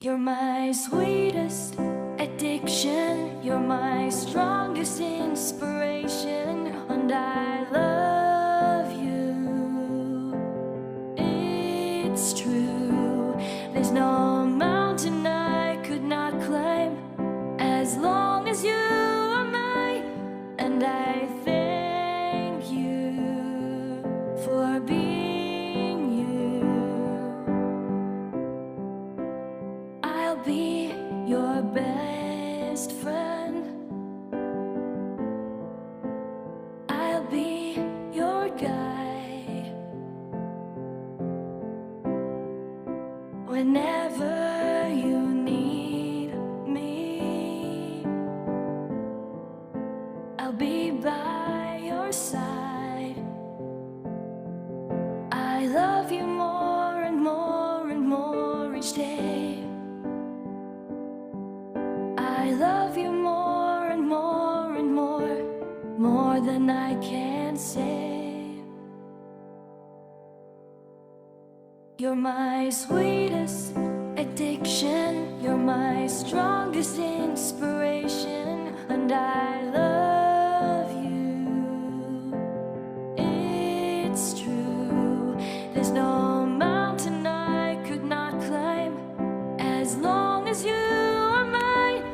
You're my sweetest addiction, you're my strongest inspiration, and I love you. It's true, there's no mountain I could not climb as long as you are mine, and I thank you for being you. I'll be your best friend. I'll be your guide whenever you need me. I'll be by your side. I love you more and more and more each day. I love you more and more and more than I can say. You're my sweetest addiction, you're my strongest inspiration, and I love you. It's true, there's no mountain I could not climb as long as you are mine,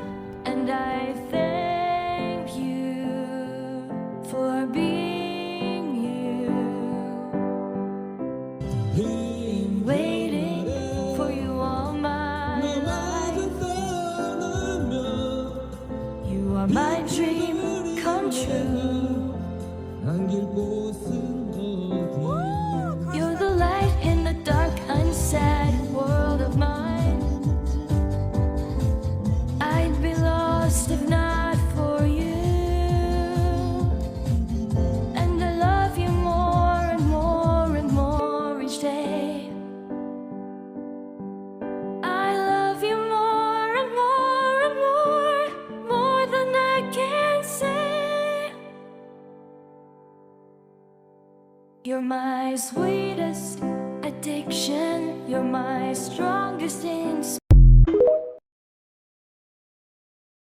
and I thank you for being you. Been waiting for you all my life. You are my dream come true. You're the light in the dark, unsaid world of mine. I'd be lost if not for you. And I love you more and more and more each day. I love you more and more and more than I can say. You're my sweetest addiction, you're my strongest inspiration.